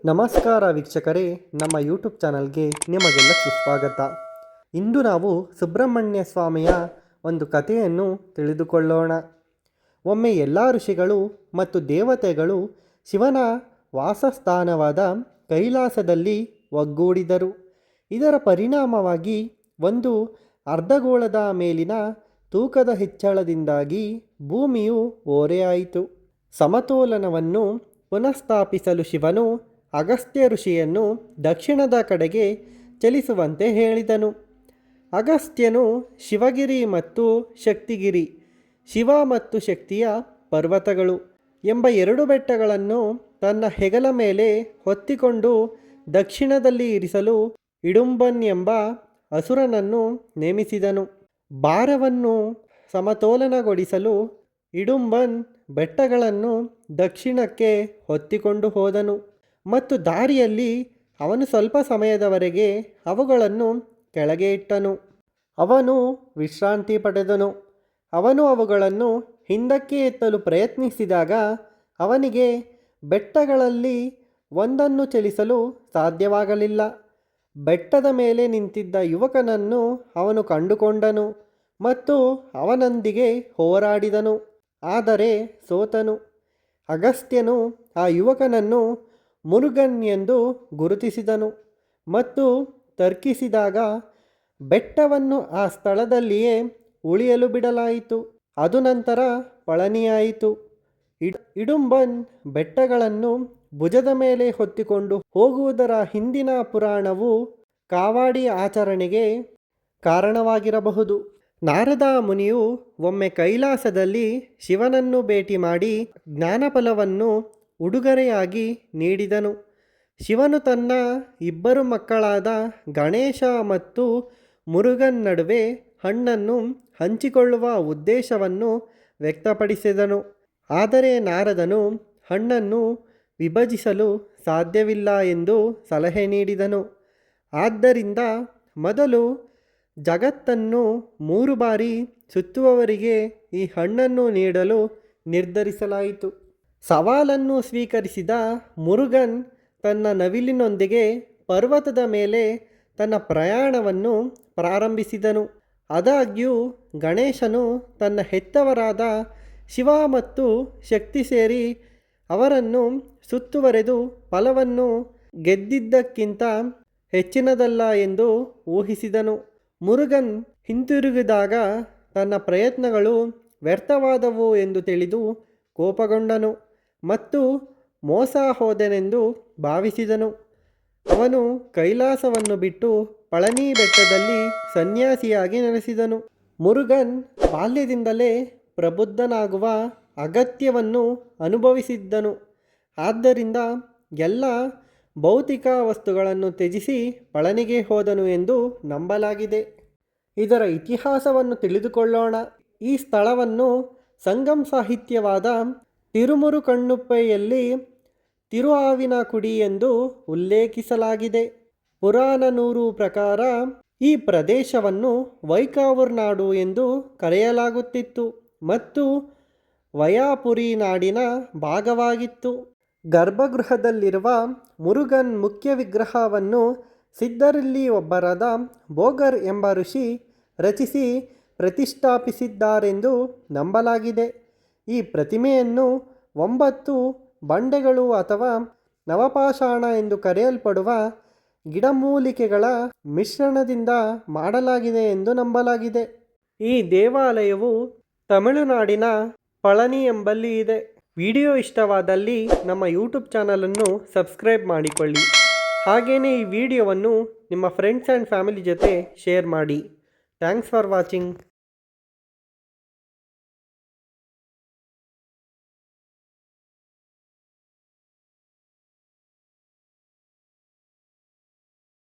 ನಮಸ್ಕಾರ ವೀಕ್ಷಕರೇ, ನಮ್ಮ ಯೂಟ್ಯೂಬ್ ಚಾನಲ್ಗೆ ನಿಮಗೆಲ್ಲ ಸುಸ್ವಾಗತ. ಇಂದು ನಾವು ಸುಬ್ರಹ್ಮಣ್ಯ ಸ್ವಾಮಿಯ ಒಂದು ಕಥೆಯನ್ನು ತಿಳಿದುಕೊಳ್ಳೋಣ. ಒಮ್ಮೆ ಎಲ್ಲ ಋಷಿಗಳು ಮತ್ತು ದೇವತೆಗಳು ಶಿವನ ವಾಸಸ್ಥಾನವಾದ ಕೈಲಾಸದಲ್ಲಿ ಒಗ್ಗೂಡಿದರು. ಇದರ ಪರಿಣಾಮವಾಗಿ ಒಂದು ಅರ್ಧಗೋಳದ ಮೇಲಿನ ತೂಕದ ಹೆಚ್ಚಳದಿಂದಾಗಿ ಭೂಮಿಯು ಓರೆಯಾಯಿತು. ಸಮತೋಲನವನ್ನು ಪುನಃಸ್ಥಾಪಿಸಲು ಶಿವನು ಅಗಸ್ತ್ಯ ಋಷಿಯನ್ನು ದಕ್ಷಿಣದ ಕಡೆಗೆ ಚಲಿಸುವಂತೆ ಹೇಳಿದನು. ಅಗಸ್ತ್ಯನು ಶಿವಗಿರಿ ಮತ್ತು ಶಕ್ತಿಗಿರಿ, ಶಿವ ಮತ್ತು ಶಕ್ತಿಯ ಪರ್ವತಗಳು ಎಂಬ ಎರಡು ಬೆಟ್ಟಗಳನ್ನು ತನ್ನ ಹೆಗಲ ಮೇಲೆ ಹೊತ್ತಿಕೊಂಡು ದಕ್ಷಿಣದಲ್ಲಿ ಇರಿಸಲು ಇಡುಂಬನ್ ಎಂಬ ಅಸುರನನ್ನು ನೇಮಿಸಿದನು. ಭಾರವನ್ನು ಸಮತೋಲನಗೊಳಿಸಲು ಇಡುಂಬನ್ ಬೆಟ್ಟಗಳನ್ನು ದಕ್ಷಿಣಕ್ಕೆ ಹೊತ್ತಿಕೊಂಡು ಹೋದನು ಮತ್ತು ದಾರಿಯಲ್ಲಿ ಅವನು ಸ್ವಲ್ಪ ಸಮಯದವರೆಗೆ ಅವುಗಳನ್ನು ಕೆಳಗೆ ಇಟ್ಟನು. ಅವನು ವಿಶ್ರಾಂತಿ ಪಡೆದನು. ಅವನು ಅವುಗಳನ್ನು ಹಿಂದಕ್ಕೆ ಎತ್ತಲು ಪ್ರಯತ್ನಿಸಿದಾಗ ಅವನಿಗೆ ಬೆಟ್ಟಗಳಲ್ಲಿ ಒಂದನ್ನು ಚಲಿಸಲು ಸಾಧ್ಯವಾಗಲಿಲ್ಲ. ಬೆಟ್ಟದ ಮೇಲೆ ನಿಂತಿದ್ದ ಯುವಕನನ್ನು ಅವನು ಕಂಡುಕೊಂಡನು ಮತ್ತು ಅವನೊಂದಿಗೆ ಹೋರಾಡಿದನು, ಆದರೆ ಸೋತನು. ಅಗಸ್ತ್ಯನು ಆ ಯುವಕನನ್ನು ಮುರುಗನ್ ಎಂದು ಗುರುತಿಸಿದನು ಮತ್ತು ತರ್ಕಿಸಿದಾಗ ಬೆಟ್ಟವನ್ನು ಆ ಸ್ಥಳದಲ್ಲಿಯೇ ಉಳಿಯಲು ಬಿಡಲಾಯಿತು. ಅದು ನಂತರ ಪಳನಿಯಾಯಿತು. ಇಡುಂಬನ್ ಬೆಟ್ಟಗಳನ್ನು ಭುಜದ ಮೇಲೆ ಹೊತ್ತಿಕೊಂಡು ಹೋಗುವುದರ ಹಿಂದಿನ ಪುರಾಣವು ಕಾವಾಡಿ ಆಚರಣೆಗೆ ಕಾರಣವಾಗಿರಬಹುದು. ನಾರದ ಮುನಿಯು ಒಮ್ಮೆ ಕೈಲಾಸದಲ್ಲಿ ಶಿವನನ್ನು ಭೇಟಿ ಮಾಡಿ ಜ್ಞಾನಫಲವನ್ನು ಉಡುಗೊರೆಯಾಗಿ ನೀಡಿದನು. ಶಿವನು ತನ್ನ ಇಬ್ಬರು ಮಕ್ಕಳಾದ ಗಣೇಶ ಮತ್ತು ಮುರುಗನ್ ನಡುವೆ ಹಣ್ಣನ್ನು ಹಂಚಿಕೊಳ್ಳುವ ಉದ್ದೇಶವನ್ನು ವ್ಯಕ್ತಪಡಿಸಿದನು. ಆದರೆ ನಾರದನು ಹಣ್ಣನ್ನು ವಿಭಜಿಸಲು ಸಾಧ್ಯವಿಲ್ಲ ಎಂದು ಸಲಹೆ ನೀಡಿದನು. ಆದ್ದರಿಂದ ಮೊದಲು ಜಗತ್ತನ್ನು 3 ಬಾರಿ ಸುತ್ತುವವರಿಗೆ ಈ ಹಣ್ಣನ್ನು ನೀಡಲು ನಿರ್ಧರಿಸಲಾಯಿತು. ಸವಾಲನ್ನು ಸ್ವೀಕರಿಸಿದ ಮುರುಗನ್ ತನ್ನ ನವಿಲಿನೊಂದಿಗೆ ಪರ್ವತದ ಮೇಲೆ ತನ್ನ ಪ್ರಯಾಣವನ್ನು ಪ್ರಾರಂಭಿಸಿದನು. ಆದಾಗ್ಯೂ ಗಣೇಶನು ತನ್ನ ಹೆತ್ತವರಾದ ಶಿವ ಮತ್ತು ಶಕ್ತಿ ಸೇರಿ ಅವರನ್ನು ಸುತ್ತುವರೆದು ಫಲವನ್ನು ಗೆದ್ದಿದ್ದಕ್ಕಿಂತ ಹೆಚ್ಚಿನದಲ್ಲ ಎಂದು ಊಹಿಸಿದನು. ಮುರುಗನ್ ಹಿಂತಿರುಗಿದಾಗ ತನ್ನ ಪ್ರಯತ್ನಗಳು ವ್ಯರ್ಥವಾದವು ಎಂದು ತಿಳಿದು ಕೋಪಗೊಂಡನು ಮತ್ತು ಮೋಸ ಹೋದೆನೆಂದು ಭಾವಿಸಿದನು. ಅವನು ಕೈಲಾಸವನ್ನು ಬಿಟ್ಟು ಪಳನಿ ಬೆಟ್ಟದಲ್ಲಿ ಸನ್ಯಾಸಿಯಾಗಿ ನೆಲೆಸಿದನು. ಮುರುಗನ್ ಬಾಲ್ಯದಿಂದಲೇ ಪ್ರಬುದ್ಧನಾಗುವ ಅಗತ್ಯವನ್ನು ಅನುಭವಿಸಿದ್ದನು. ಆದ್ದರಿಂದ ಎಲ್ಲ ಭೌತಿಕ ವಸ್ತುಗಳನ್ನು ತ್ಯಜಿಸಿ ಪಳನಿಗೆ ಹೋದನು ಎಂದು ನಂಬಲಾಗಿದೆ. ಇದರ ಇತಿಹಾಸವನ್ನು ತಿಳಿದುಕೊಳ್ಳೋಣ. ಈ ಸ್ಥಳವನ್ನು ಸಂಗಮ್ ಸಾಹಿತ್ಯವಾದ ತಿರುಮುರುಕಣ್ಣುಪ್ಪೈಯಲ್ಲಿ ತಿರುಆವಿನಕುಡಿ ಎಂದು ಉಲ್ಲೇಖಿಸಲಾಗಿದೆ. ಪುರಾಣನೂರು ಪ್ರಕಾರ ಈ ಪ್ರದೇಶವನ್ನು ವೈಕಾವೂರ್ ನಾಡು ಎಂದು ಕರೆಯಲಾಗುತ್ತಿತ್ತು ಮತ್ತು ವಯಾಪುರಿ ನಾಡಿನ ಭಾಗವಾಗಿತ್ತು. ಗರ್ಭಗೃಹದಲ್ಲಿರುವ ಮುರುಗನ್ ಮುಖ್ಯ ವಿಗ್ರಹವನ್ನು ಸಿದ್ಧರಲ್ಲಿ ಒಬ್ಬರಾದ ಬೋಗರ್ ಎಂಬ ಋಷಿ ರಚಿಸಿ ಪ್ರತಿಷ್ಠಾಪಿಸಿದ್ದಾರೆಂದು ನಂಬಲಾಗಿದೆ. ಈ ಪ್ರತಿಮೆಯನ್ನು 9 ಬಂಡೆಗಳು ಅಥವಾ ನವಪಾಷಾಣ ಎಂದು ಕರೆಯಲ್ಪಡುವ ಗಿಡಮೂಲಿಕೆಗಳ ಮಿಶ್ರಣದಿಂದ ಮಾಡಲಾಗಿದೆ ಎಂದು ನಂಬಲಾಗಿದೆ. ಈ ದೇವಾಲಯವು ತಮಿಳುನಾಡಿನ ಪಳನಿ ಎಂಬಲ್ಲಿ ಇದೆ. ವಿಡಿಯೋ ಇಷ್ಟವಾದಲ್ಲಿ ನಮ್ಮ ಯೂಟ್ಯೂಬ್ ಚಾನಲನ್ನು ಸಬ್ಸ್ಕ್ರೈಬ್ ಮಾಡಿಕೊಳ್ಳಿ. ಹಾಗೆಯೇ ಈ ವಿಡಿಯೋವನ್ನು ನಿಮ್ಮ ಫ್ರೆಂಡ್ಸ್ ಆ್ಯಂಡ್ ಫ್ಯಾಮಿಲಿ ಜೊತೆ ಶೇರ್ ಮಾಡಿ. Thanks for watching.